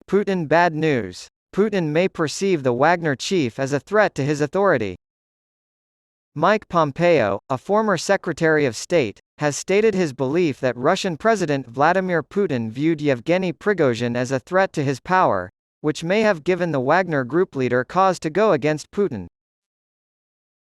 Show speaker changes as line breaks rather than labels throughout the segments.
Putin Bad News Putin may perceive the Wagner chief as a threat to his authority. Mike Pompeo, a former Secretary of State, has stated his belief that Russian President Vladimir Putin viewed Yevgeny Prigozhin as a threat to his power, which may have given the Wagner Group leader cause to go against Putin.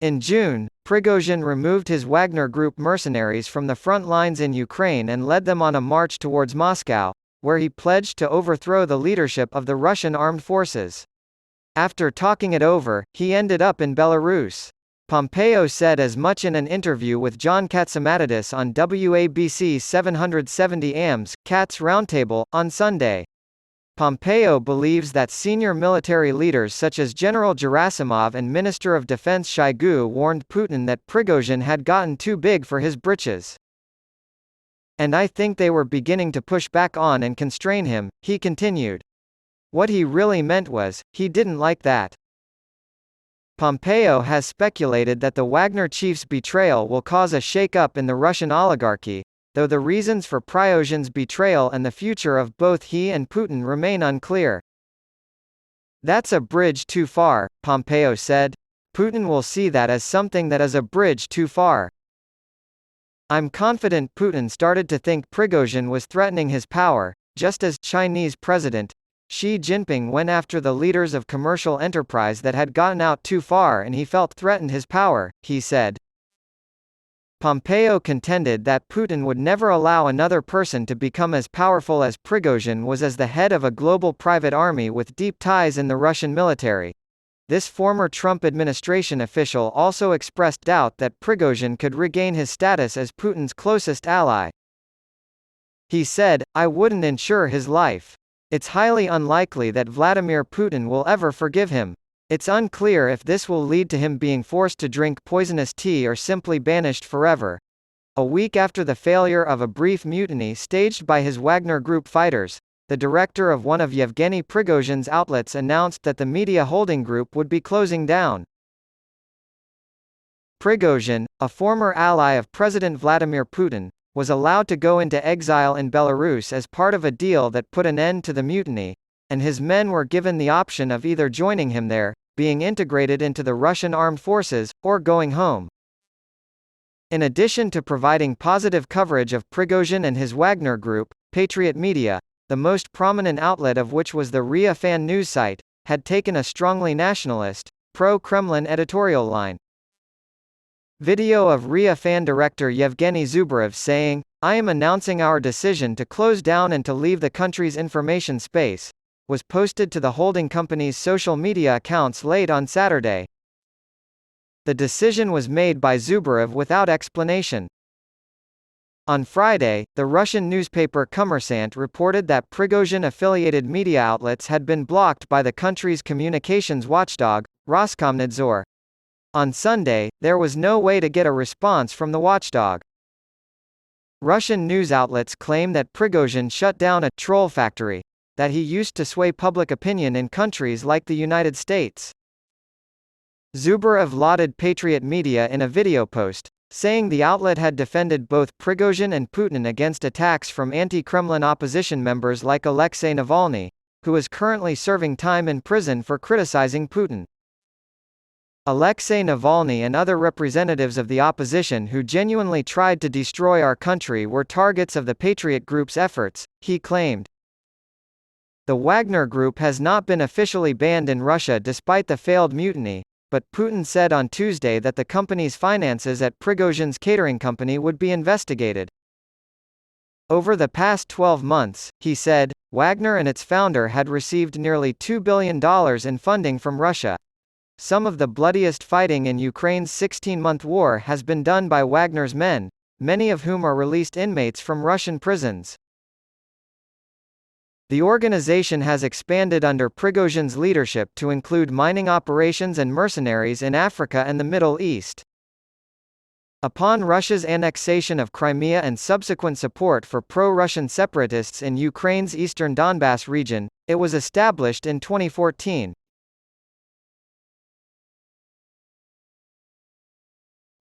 In June, Prigozhin removed his Wagner Group mercenaries from the front lines in Ukraine and led them on a march towards Moscow, where he pledged to overthrow the leadership of the Russian armed forces. After talking it over, he ended up in Belarus. Pompeo said as much in an interview with John Catsimatidis on WABC 770 AM's Katz Roundtable on Sunday. Pompeo believes that senior military leaders such as General Gerasimov and Minister of Defense Shoigu warned Putin that Prigozhin had gotten too big for his britches. And I think they were beginning to push back on and constrain him, he continued. What he really meant was, he didn't like that. Pompeo has speculated that the Wagner chief's betrayal will cause a shake-up in the Russian oligarchy, though the reasons for Prigozhin's betrayal and the future of both he and Putin remain unclear. That's a bridge too far, Pompeo said. Putin will see that as something that is a bridge too far. I'm confident Putin started to think Prigozhin was threatening his power, just as Chinese President Xi Jinping went after the leaders of commercial enterprise that had gotten out too far and he felt threatened his power, he said. Pompeo contended that Putin would never allow another person to become as powerful as Prigozhin was as the head of a global private army with deep ties in the Russian military. This former Trump administration official also expressed doubt that Prigozhin could regain his status as Putin's closest ally. He said, I wouldn't ensure his life. It's highly unlikely that Vladimir Putin will ever forgive him. It's unclear if this will lead to him being forced to drink poisonous tea or simply banished forever. A week after the failure of a brief mutiny staged by his Wagner Group fighters, the director of one of Yevgeny Prigozhin's outlets announced that the media holding group would be closing down. Prigozhin, a former ally of President Vladimir Putin, was allowed to go into exile in Belarus as part of a deal that put an end to the mutiny, and his men were given the option of either joining him there, being integrated into the Russian armed forces, or going home. In addition to providing positive coverage of Prigozhin and his Wagner Group, Patriot Media, the most prominent outlet of which was the RIA Fan news site, had taken a strongly nationalist, pro-Kremlin editorial line. Video of RIA Fan director Yevgeny Zubarev saying, I am announcing our decision to close down and to leave the country's information space, was posted to the holding company's social media accounts late on Saturday. The decision was made by Zubarev without explanation. On Friday, the Russian newspaper Kommersant reported that Prigozhin-affiliated media outlets had been blocked by the country's communications watchdog, Roskomnadzor. On Sunday, there was no way to get a response from the watchdog. Russian news outlets claim that Prigozhin shut down a troll factory that he used to sway public opinion in countries like the United States. Zubarev lauded Patriot Media in a video post, saying the outlet had defended both Prigozhin and Putin against attacks from anti-Kremlin opposition members like Alexei Navalny, who is currently serving time in prison for criticizing Putin. Alexei Navalny and other representatives of the opposition who genuinely tried to destroy our country were targets of the Patriot Group's efforts, he claimed. The Wagner Group has not been officially banned in Russia despite the failed mutiny, but Putin said on Tuesday that the company's finances at Prigozhin's catering company would be investigated. Over the past 12 months, he said, Wagner and its founder had received nearly $2 billion in funding from Russia. Some of the bloodiest fighting in Ukraine's 16-month war has been done by Wagner's men, many of whom are released inmates from Russian prisons. The organization has expanded under Prigozhin's leadership to include mining operations and mercenaries in Africa and the Middle East. Upon Russia's annexation of Crimea and subsequent support for pro-Russian separatists in Ukraine's eastern Donbass region, it was established in 2014.